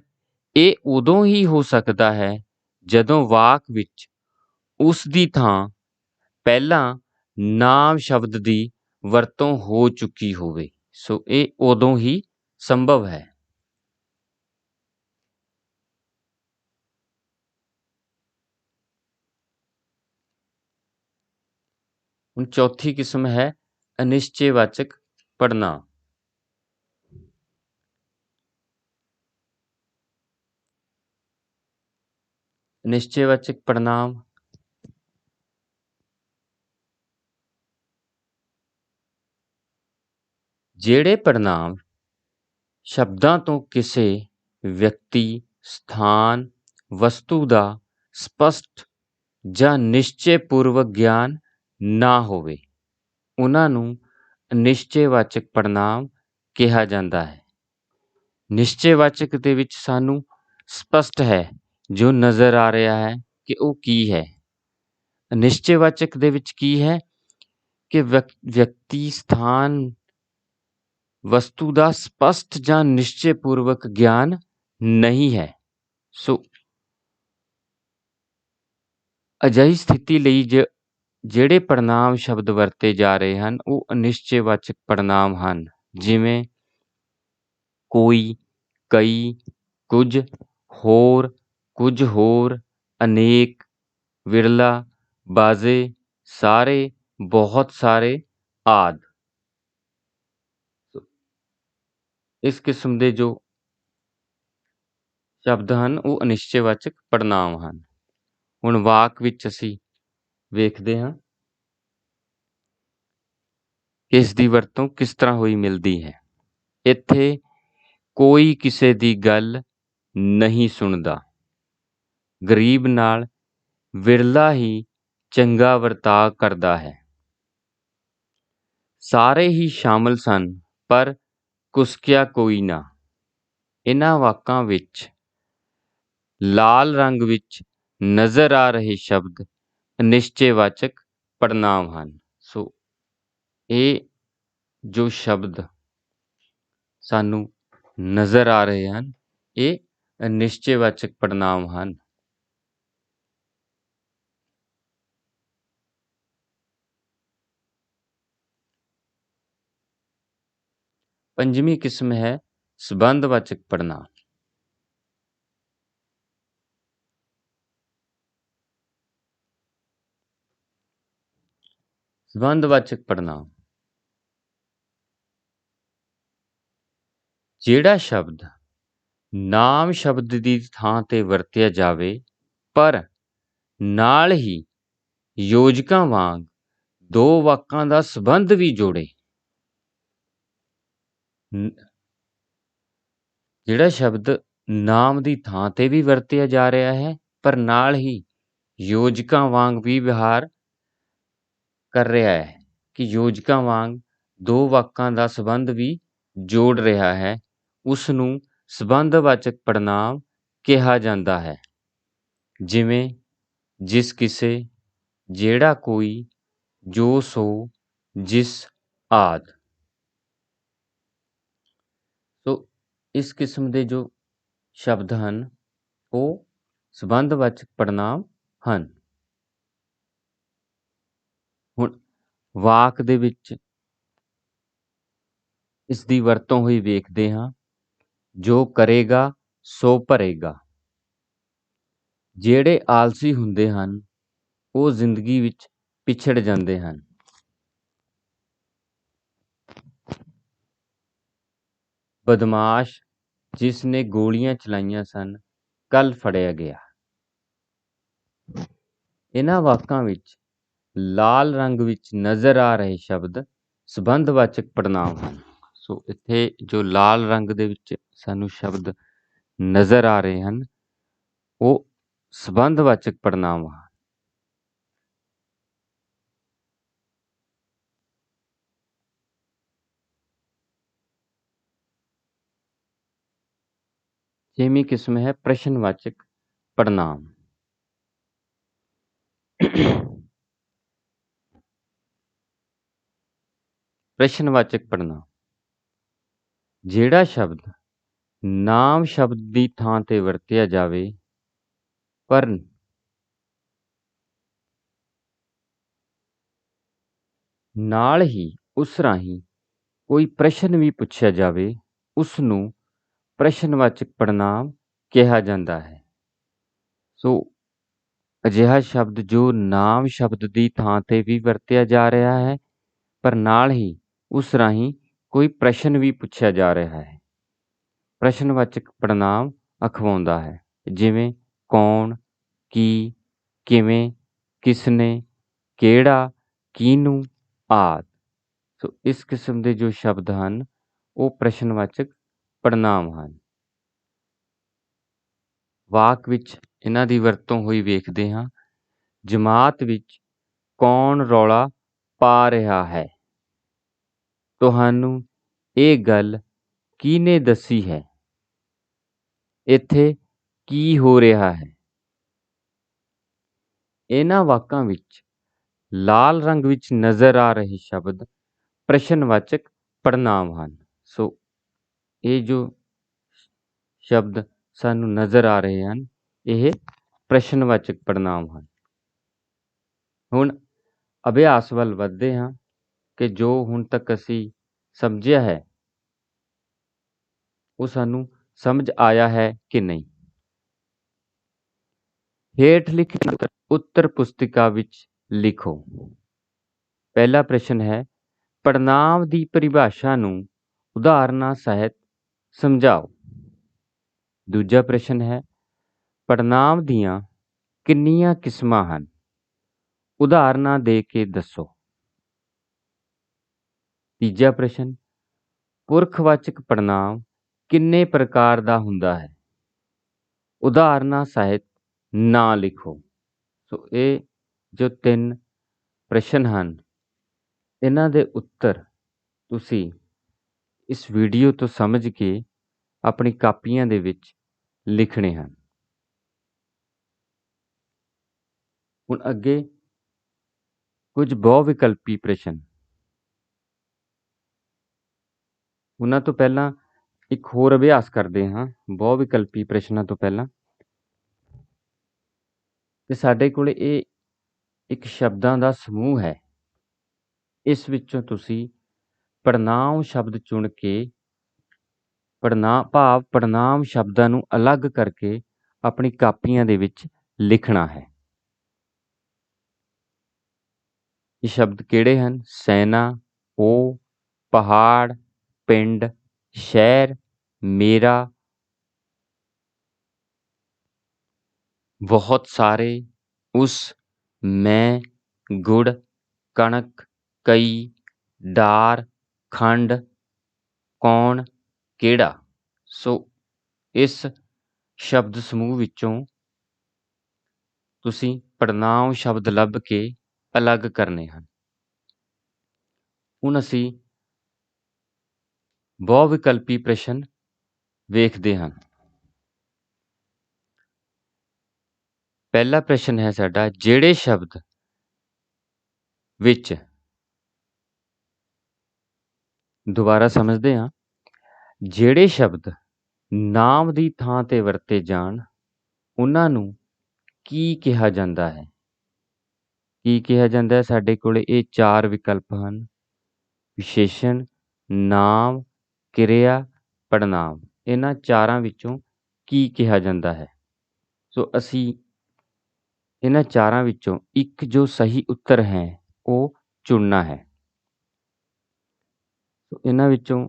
ਇਹ ਉਦੋਂ ਹੀ ਹੋ ਸਕਦਾ ਹੈ ਜਦੋਂ ਵਾਕ ਵਿੱਚ ਉਸ ਦੀ ਥਾਂ ਪਹਿਲਾਂ ਨਾਮ ਸ਼ਬਦ ਦੀ ਵਰਤੋਂ ਹੋ ਚੁੱਕੀ ਹੋਵੇ। ਸੋ ਇਹ ਉਦੋਂ ਹੀ ਸੰਭਵ ਹੈ। ਹੁਣ ਚੌਥੀ ਕਿਸਮ ਹੈ ਅਨਿਸ਼ਚੈਵਾਚਕ ਪੜ੍ਹਨਾਂਵ। ਨਿਸ਼ਚੈਵਾਚਕ ਪੜ੍ਹਨਾਂਵ ਜਿਹੜੇ ਪੜ੍ਹਨਾਂਵ ਸ਼ਬਦਾਂ ਤੋਂ ਕਿਸੇ ਵਿਅਕਤੀ, ਸਥਾਨ, ਵਸਤੂ ਦਾ ਸਪਸ਼ਟ ਜਾਂ ਨਿਸ਼ਚੈਪੂਰਵਕ ਗਿਆਨ ਨਾ ਹੋਵੇ, ਉਹਨਾਂ ਨੂੰ ਅਨਿਸ਼ਚੈਵਾਚਕ ਪੜ੍ਹਨਾਂਵ ਕਿਹਾ ਜਾਂਦਾ ਹੈ। ਨਿਸ਼ਚੈਵਾਚਕ ਦੇ ਵਿੱਚ ਸਾਨੂੰ ਸਪਸ਼ਟ ਹੈ ਜੋ ਨਜ਼ਰ ਆ ਰਿਹਾ ਹੈ ਕਿ ਉਹ ਕੀ ਹੈ। ਨਿਸ਼ਚੈਵਾਚਕ ਦੇ ਵਿੱਚ ਕੀ ਹੈ ਕਿ ਵਿਅਕਤੀ, ਸਥਾਨ, ਵਸਤੂ ਦਾ ਸਪਸ਼ਟ ਜਾਂ ਨਿਸ਼ਚੈਪੂਰਵਕ ਗਿਆਨ ਨਹੀਂ ਹੈ। ਸੋ ਅਜਿਹੀ ਸਥਿਤੀ ਲਈ ਜਿਹੜੇ ਪੜ੍ਹਨਾਂਵ ਸ਼ਬਦ ਵਰਤੇ ਜਾ ਰਹੇ ਹਨ ਉਹ ਅਨਿਸ਼ਚੈਵਾਚਕ ਪੜ੍ਹਨਾਂਵ ਹਨ, ਜਿਵੇਂ ਕੋਈ, ਕਈ, ਕੁਝ, ਹੋਰ, ਅਨੇਕ, ਵਿਰਲਾ, ਬਾਜ਼ੇ, ਸਾਰੇ, ਬਹੁਤ ਸਾਰੇ ਆਦਿ। ਇਸ ਕਿਸਮ ਦੇ ਜੋ ਸ਼ਬਦ ਹਨ ਉਹ ਅਨਿਸ਼ਚੈਵਾਚਕ ਪੜ੍ਹਨਾਂਵ ਹਨ। ਹੁਣ ਵਾਕ ਵਿੱਚ ਅਸੀਂ ਵੇਖਦੇ ਹਾਂ ਕਿ ਇਸ ਦੀ ਵਰਤੋਂ ਕਿਸ ਤਰ੍ਹਾਂ ਹੋਈ ਮਿਲਦੀ ਹੈ। ਇੱਥੇ ਕੋਈ ਕਿਸੇ ਦੀ ਗੱਲ ਨਹੀਂ ਸੁਣਦਾ। ਗਰੀਬ ਨਾਲ ਵਿਰਲਾ ਹੀ ਚੰਗਾ ਵਰਤਾਅ ਕਰਦਾ ਹੈ। ਸਾਰੇ ਹੀ ਸ਼ਾਮਲ ਸਨ ਪਰ ਕੁਸਕਿਆ ਕੋਈ ਨਾ। ਇਹਨਾਂ ਵਾਕਾਂ ਵਿੱਚ ਲਾਲ ਰੰਗ ਵਿੱਚ ਨਜ਼ਰ ਆ ਰਹੇ ਸ਼ਬਦ ਅਨਿਸ਼ਚੈਵਾਚਕ ਪੜ੍ਹਨਾਂਵ ਹਨ। ਸੋ ਇਹ ਜੋ ਸ਼ਬਦ ਸਾਨੂੰ ਨਜ਼ਰ ਆ ਰਹੇ ਹਨ ਇਹ ਅਨਿਸ਼ਚੈਵਾਚਕ ਪੜ੍ਹਨਾਂਵ ਹਨ। ਪੰਜਵੀਂ ਕਿਸਮ ਹੈ ਸੰਬੰਧਵਾਚਕ ਪੜ੍ਹਨਾਂਵ। ਸੰਬੰਧਵਾਚਕ ਪੜ੍ਹਨਾਂਵ ਜਿਹੜਾ ਸ਼ਬਦ ਨਾਮ ਸ਼ਬਦ ਦੀ ਥਾਂ ਤੇ ਵਰਤਿਆ ਜਾਵੇ ਪਰ ਨਾਲ ਹੀ ਯੋਜਕਾਂ ਵਾਂਗ ਦੋ ਵਾਕਾਂ ਦਾ ਸੰਬੰਧ ਵੀ ਜੋੜੇ। ਜਿਹੜਾ ਸ਼ਬਦ ਨਾਮ ਦੀ ਥਾਂ ਤੇ ਵੀ ਵਰਤਿਆ ਜਾ ਰਿਹਾ ਹੈ ਪਰ ਨਾਲ ਹੀ ਯੋਜਕਾਂ ਵਾਂਗ ਵੀ ਵਿਵਹਾਰ ਕਰ ਰਿਹਾ ਹੈ ਕਿ ਯੋਜਕਾਂ ਵਾਂਗ ਦੋ ਵਾਕਾਂ ਦਾ ਸੰਬੰਧ ਵੀ ਜੋੜ ਰਿਹਾ ਹੈ, ਉਸ ਨੂੰ ਸੰਬੰਧਵਾਚਕ ਪੜ੍ਹਨਾਂਵ ਕਿਹਾ ਜਾਂਦਾ ਹੈ। ਜਿਵੇਂ ਜਿਸ ਕਿਸੇ, ਜਿਹੜਾ ਕੋਈ, ਜੋ ਸੋ, ਜਿਸ ਆਦਿ। ਸੋ ਇਸ ਕਿਸਮ ਦੇ ਜੋ ਸ਼ਬਦ ਹਨ ਉਹ ਸੰਬੰਧਵਾਚਕ ਪੜ੍ਹਨਾਂਵ ਹਨ। ਹੁਣ ਵਾਕ ਦੇ ਵਿੱਚ ਇਸ ਦੀ ਵਰਤੋਂ ਹੋਈ ਵੇਖਦੇ ਹਾਂ। ਜੋ ਕਰੇਗਾ ਸੋ ਭਰੇਗਾ। ਜਿਹੜੇ ਆਲਸੀ ਹੁੰਦੇ ਹਨ ਉਹ ਜ਼ਿੰਦਗੀ ਵਿੱਚ ਪਿਛੜ ਜਾਂਦੇ ਹਨ। ਬਦਮਾਸ਼ ਜਿਸ ਨੇ ਗੋਲੀਆਂ ਚਲਾਈਆਂ ਸਨ ਕੱਲ੍ਹ ਫੜਿਆ ਗਿਆ। ਇਹਨਾਂ ਵਾਕਾਂ ਵਿੱਚ ਲਾਲ ਰੰਗ ਵਿੱਚ ਨਜ਼ਰ ਆ ਰਹੇ ਸ਼ਬਦ ਸੰਬੰਧਵਾਚਕ ਪੜ੍ਹਨਾਂਵ ਹਨ। ਸੋ ਇੱਥੇ ਜੋ ਲਾਲ ਰੰਗ ਦੇ ਵਿੱਚ ਸਾਨੂੰ ਸ਼ਬਦ ਨਜ਼ਰ ਆ ਰਹੇ ਹਨ ਉਹ ਸੰਬੰਧਵਾਚਕ ਪੜ੍ਹਨਾਂਵ ਹਨ। ਛੇਵੀਂ ਕਿਸਮ ਹੈ ਪ੍ਰਸ਼ਨਵਾਚਕ ਪੜ੍ਹਨਾਂਵ। ਪ੍ਰਸ਼ਨਵਾਚਕ ਪੜ੍ਹਨਾਂਵ ਜਿਹੜਾ ਸ਼ਬਦ ਨਾਮ ਸ਼ਬਦ ਦੀ ਥਾਂ ਤੇ ਵਰਤਿਆ ਜਾਵੇ ਪਰ ਨਾਲ ਹੀ ਉਸ ਰਾਹੀਂ ਕੋਈ ਪ੍ਰਸ਼ਨ ਵੀ ਪੁੱਛਿਆ ਜਾਵੇ ਉਸ ਨੂੰ ਪ੍ਰਸ਼ਨਵਾਚਕ ਪੜ੍ਹਨਾਂਵ ਕਿਹਾ ਜਾਂਦਾ ਹੈ। ਸੋ ਅਜਿਹਾ ਸ਼ਬਦ ਜੋ ਨਾਮ ਸ਼ਬਦ ਦੀ ਥਾਂ ਤੇ ਵੀ ਵਰਤਿਆ ਜਾ ਰਿਹਾ ਹੈ ਪਰ ਨਾਲ ਹੀ ਉਸ ਰਾਹੀਂ ਕੋਈ ਪ੍ਰਸ਼ਨ ਵੀ ਪੁੱਛਿਆ ਜਾ ਰਿਹਾ ਹੈ, ਪ੍ਰਸ਼ਨਵਾਚਕ ਪੜ੍ਹਨਾਂਵ ਅਖਵਾਉਂਦਾ ਹੈ। ਜਿਵੇਂ ਕੌਣ, ਕੀ, ਕਿਵੇਂ, ਕਿਸਨੇ, ਕਿਹੜਾ, ਕਿਹਨੂੰ ਆਦਿ। ਸੋ ਇਸ ਕਿਸਮ ਦੇ ਜੋ ਸ਼ਬਦ ਹਨ ਉਹ ਪ੍ਰਸ਼ਨਵਾਚਕ ਪੜ੍ਹਨਾਂਵ ਹਨ। ਵਾਕ ਵਿੱਚ ਇਹਨਾਂ ਦੀ ਵਰਤੋਂ ਹੋਈ ਵੇਖਦੇ ਹਾਂ। ਜਮਾਤ ਵਿੱਚ ਕੌਣ ਰੌਲਾ ਪਾ ਰਿਹਾ ਹੈ? ਤੁਹਾਨੂੰ ਇਹ ਗੱਲ ਕਿਹਨੇ ਦੱਸੀ ਹੈ? ਇੱਥੇ ਕੀ ਹੋ ਰਿਹਾ ਹੈ? ਇਹਨਾਂ ਵਾਕਾਂ ਵਿੱਚ ਲਾਲ ਰੰਗ ਵਿੱਚ ਨਜ਼ਰ ਆ ਰਹੇ ਸ਼ਬਦ ਪ੍ਰਸ਼ਨਵਾਚਕ ਪੜ੍ਹਨਾਂਵ ਹਨ। ਸੋ ਇਹ ਜੋ ਸ਼ਬਦ ਸਾਨੂੰ ਨਜ਼ਰ ਆ ਰਹੇ ਹਨ, ਇਹ ਪ੍ਰਸ਼ਨਵਾਚਕ ਪੜ੍ਹਨਾਂਵ ਹਨ। ਹੁਣ ਅਭਿਆਸ ਵੱਲ ਵੱਧਦੇ ਹਾਂ ਕਿ ਜੋ ਹੁਣ ਤੱਕ ਅਸੀਂ ਸਮਝਿਆ ਹੈ ਉਹ ਸਾਨੂੰ ਸਮਝ ਆਇਆ ਹੈ ਕਿ ਨਹੀਂ। ਹੇਠ ਲਿਖੇ ਉੱਤਰ ਪੁਸਤਿਕਾ ਵਿੱਚ ਲਿਖੋ। ਪਹਿਲਾ ਪ੍ਰਸ਼ਨ ਹੈ, ਪੜ੍ਹਨਾਂਵ ਦੀ ਪਰਿਭਾਸ਼ਾ ਨੂੰ ਉਦਾਹਰਨਾਂ ਸਹਿਤ ਸਮਝਾਓ। ਦੂਜਾ ਪ੍ਰਸ਼ਨ ਹੈ, ਪੜ੍ਹਨਾਂਵ ਦੀਆਂ ਕਿੰਨੀਆਂ ਕਿਸਮਾਂ ਹਨ? ਉਦਾਹਰਨਾਂ ਦੇ ਕੇ ਦੱਸੋ। ਤੀਜਾ ਪ੍ਰਸ਼ਨ, ਪੁਰਖਵਾਚਕ ਪੜ੍ਹਨਾਂਵ ਕਿੰਨੇ ਪ੍ਰਕਾਰ ਦਾ ਹੁੰਦਾ ਹੈ? ਉਦਾਹਰਨਾਂ ਸਹਿਤ ਨਾਂ ਲਿਖੋ। ਸੋ ਇਹ ਜੋ 3 ਪ੍ਰਸ਼ਨ ਹਨ, ਇਹਨਾਂ ਦੇ ਉੱਤਰ ਤੁਸੀਂ ਇਸ ਵੀਡੀਓ ਤੋਂ ਸਮਝ ਕੇ ਆਪਣੀ ਕਾਪੀਆਂ ਦੇ ਵਿੱਚ ਲਿਖਣੇ ਹਨ। ਹੁਣ ਅੱਗੇ ਕੁਝ ਬਹੁ ਵਿਕਲਪੀ ਪ੍ਰਸ਼ਨ। ਉਹਨਾਂ ਤੋਂ ਪਹਿਲਾਂ ਇੱਕ ਹੋਰ ਅਭਿਆਸ ਕਰਦੇ ਹਾਂ ਬਹੁ ਵਿਕਲਪੀ ਪ੍ਰਸ਼ਨਾਂ ਤੋਂ ਪਹਿਲਾਂ। ਤੇ ਸਾਡੇ ਕੋਲ ਇਹ ਇੱਕ ਸ਼ਬਦਾਂ ਦਾ ਸਮੂਹ ਹੈ। ਇਸ ਵਿੱਚੋਂ ਤੁਸੀਂ ਪੜ੍ਹਨਾਂਵ ਸ਼ਬਦ ਚੁਣ ਕੇ ਪੜ੍ਹਨਾਂਵ ਸ਼ਬਦਾਂ ਨੂੰ ਅਲੱਗ ਕਰਕੇ ਆਪਣੀ ਕਾਪੀਆਂ ਦੇ ਵਿੱਚ ਲਿਖਣਾ ਹੈ। ਇਹ ਸ਼ਬਦ ਕਿਹੜੇ ਹਨ? ਸੈਨਾ, ਉਹ, ਪਹਾੜ, ਪਿੰਡ, ਸ਼ਹਿਰ, ਮੇਰਾ, ਬਹੁਤ ਸਾਰੇ, ਉਸ, ਮੈਂ, ਗੁੜ, ਕਣਕ, ਕਈ, ਡਾਰ, ਖੰਡ, ਕੌਣ, ਕਿਹੜਾ। ਸੋ ਇਸ ਸ਼ਬਦ ਸਮੂਹ ਵਿੱਚੋਂ ਤੁਸੀਂ ਪੜ੍ਹਨਾਂਵ ਸ਼ਬਦ ਲੱਭ ਕੇ ਅਲੱਗ ਕਰਨੇ ਹਨ। ਹੁਣ ਅਸੀਂ ਬਹੁ ਵਿਕਲਪੀ ਪ੍ਰਸ਼ਨ ਵੇਖਦੇ ਹਾਂ। ਪਹਿਲਾ ਪ੍ਰਸ਼ਨ ਹੈ ਸਾਡਾ, ਜਿਹੜੇ ਸ਼ਬਦ ਵਿੱਚ, ਦੁਬਾਰਾ ਸਮਝਦੇ ਹਾਂ, ਜਿਹੜੇ ਸ਼ਬਦ ਨਾਮ ਦੀ ਥਾਂ ਤੇ ਵਰਤੇ ਜਾਣ ਉਹਨਾਂ ਨੂੰ ਕੀ ਕਿਹਾ ਜਾਂਦਾ ਹੈ? ਕੀ ਕਿਹਾ ਜਾਂਦਾ ਹੈ? ਸਾਡੇ ਕੋਲ ਇਹ 4 ਵਿਕਲਪ ਹਨ: ਵਿਸ਼ੇਸ਼ਣ, ਨਾਮ, ਕਿਰਿਆ, ਪੜ੍ਹਨਾਂਵ। ਇਹਨਾਂ 4 ਵਿੱਚੋਂ ਕੀ ਕਿਹਾ ਜਾਂਦਾ ਹੈ? ਸੋ ਅਸੀਂ ਇਹਨਾਂ 4 ਵਿੱਚੋਂ ਇੱਕ ਜੋ ਸਹੀ ਉੱਤਰ ਹੈ ਉਹ ਚੁਣਨਾ ਹੈ। ਸੋ ਇਹਨਾਂ ਵਿੱਚੋਂ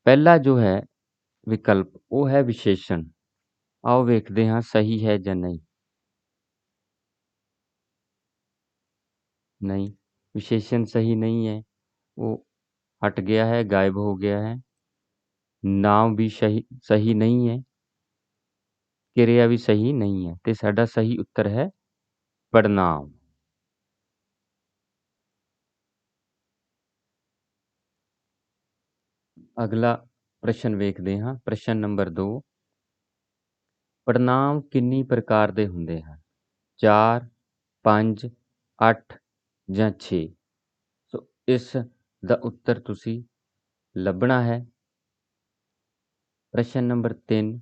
ਪਹਿਲਾ ਜੋ ਹੈ ਵਿਕਲਪ ਉਹ ਹੈ ਵਿਸ਼ੇਸ਼ਣ। ਆਓ ਵੇਖਦੇ ਹਾਂ ਸਹੀ ਹੈ ਜਾਂ ਨਹੀਂ। ਨਹੀਂ, ਵਿਸ਼ੇਸ਼ਣ ਸਹੀ ਨਹੀਂ ਹੈ, ਉਹ ਹਟ ਗਿਆ ਹੈ, ਗਾਇਬ ਹੋ ਗਿਆ ਹੈ। ਨਾਮ ਵੀ ਸਹੀ ਨਹੀਂ ਹੈ, ਕਿਰਿਆ ਵੀ ਸਹੀ ਨਹੀਂ ਹੈ, ਤੇ ਸਾਡਾ ਸਹੀ ਉੱਤਰ ਹੈ ਪੜ੍ਹਨਾਂਵ। ਅਗਲਾ ਪ੍ਰਸ਼ਨ ਵੇਖਦੇ ਹਾਂ। ਪ੍ਰਸ਼ਨ ਨੰਬਰ 2, ਪੜ੍ਹਨਾਂਵ ਕਿੰਨੀ ਪ੍ਰਕਾਰ ਦੇ ਹੁੰਦੇ ਹਨ? 4, 5, 8 ਜਾਂ 6। ਸੋ ਇਸ ਦਾ ਉੱਤਰ ਤੁਸੀਂ ਲੱਭਣਾ ਹੈ। ਪ੍ਰਸ਼ਨ ਨੰਬਰ 3,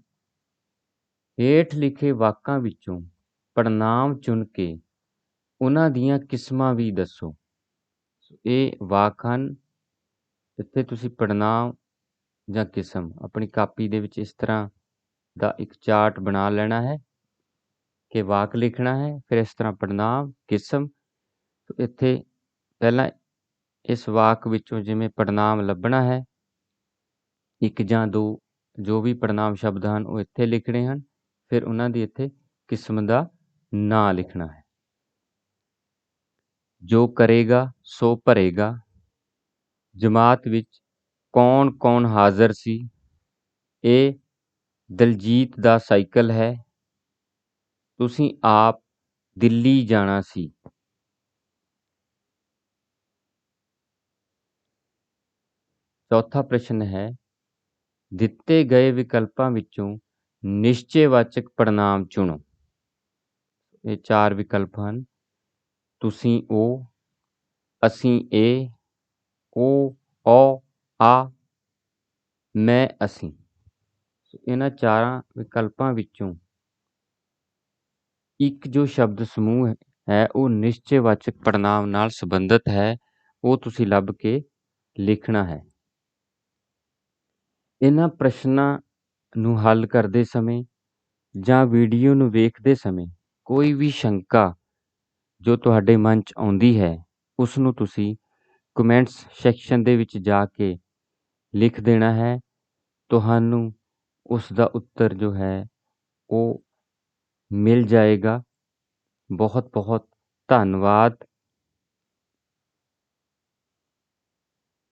ਹੇਠ ਲਿਖੇ ਵਾਕਾਂ ਵਿੱਚੋਂ ਪੜ੍ਹਨਾਂਵ ਚੁਣ ਕੇ ਉਹਨਾਂ ਦੀਆਂ ਕਿਸਮਾਂ ਵੀ ਦੱਸੋ। ਇਹ ਵਾਕ ਹਨ, ਇੱਥੇ ਤੁਸੀਂ ਪੜ੍ਹਨਾਂਵ ਜਾਂ ਕਿਸਮ ਆਪਣੀ ਕਾਪੀ ਦੇ ਵਿੱਚ ਇਸ ਤਰ੍ਹਾਂ ਦਾ ਇੱਕ ਚਾਰਟ ਬਣਾ ਲੈਣਾ ਹੈ ਕਿ ਵਾਕ ਲਿਖਣਾ ਹੈ, ਫਿਰ ਇਸ ਤਰ੍ਹਾਂ ਪੜ੍ਹਨਾਂਵ, ਕਿਸਮ। ਇੱਥੇ ਪਹਿਲਾਂ ਇਸ ਵਾਕ ਵਿੱਚੋਂ ਜਿਵੇਂ ਪੜ੍ਹਨਾਂਵ ਲੱਭਣਾ ਹੈ, 1 ਜਾਂ 2 ਜੋ ਵੀ ਪੜ੍ਹਨਾਂਵ ਸ਼ਬਦ ਹਨ ਉਹ ਇੱਥੇ ਲਿਖਣੇ ਹਨ, ਫਿਰ ਉਹਨਾਂ ਦੀ ਇੱਥੇ ਕਿਸਮ ਦਾ ਨਾਂ ਲਿਖਣਾ ਹੈ। ਜੋ ਕਰੇਗਾ ਸੋ ਭਰੇਗਾ, ਜਮਾਤ ਵਿੱਚ ਕੌਣ ਕੌਣ ਹਾਜ਼ਰ ਸੀ, ਇਹ ਦਲਜੀਤ ਦਾ ਸਾਈਕਲ ਹੈ, ਤੁਸੀਂ ਆਪ ਦਿੱਲੀ ਜਾਣਾ ਸੀ। ਚੌਥਾ ਪ੍ਰਸ਼ਨ ਹੈ, ਦਿੱਤੇ ਗਏ ਵਿਕਲਪਾਂ ਵਿੱਚੋਂ ਨਿਸ਼ਚੈਵਾਚਕ ਪੜ੍ਹਨਾਂਵ ਚੁਣੋ। ਇਹ 4 ਵਿਕਲਪ ਹਨ। ਤੁਸੀਂ ਉਹ, ਅਸੀਂ ਇਹ, ਉਹ, ਔ, ਆ, ਮੈਂ, ਅਸੀਂ। ਇਹਨਾਂ ਚਾਰਾਂ ਵਿਕਲਪਾਂ ਵਿੱਚੋਂ ਇੱਕ ਜੋ ਸ਼ਬਦ ਸਮੂਹ ਹੈ ਉਹ ਨਿਸ਼ਚੈਵਾਚਕ ਪੜ੍ਹਨਾਂਵ ਨਾਲ ਸੰਬੰਧਿਤ ਹੈ, ਉਹ ਤੁਸੀਂ ਲੱਭ ਕੇ ਲਿਖਣਾ ਹੈ। ਇਹਨਾਂ ਪ੍ਰਸ਼ਨਾਂ ਨੂੰ ਹੱਲ ਕਰਦੇ ਸਮੇਂ ਜਾਂ ਵੀਡੀਓ ਨੂੰ ਵੇਖਦੇ ਸਮੇਂ ਕੋਈ ਵੀ ਸ਼ੰਕਾ ਜੋ ਤੁਹਾਡੇ ਮਨ 'ਚ ਆਉਂਦੀ ਹੈ ਉਸ ਨੂੰ ਤੁਸੀਂ ਕਮੈਂਟਸ ਸੈਕਸ਼ਨ ਦੇ ਵਿੱਚ ਜਾ ਕੇ ਲਿਖ ਦੇਣਾ ਹੈ। ਤੁਹਾਨੂੰ ਉਸ ਦਾ ਉੱਤਰ ਜੋ ਹੈ ਉਹ ਮਿਲ ਜਾਏਗਾ। ਬਹੁਤ ਬਹੁਤ ਧੰਨਵਾਦ।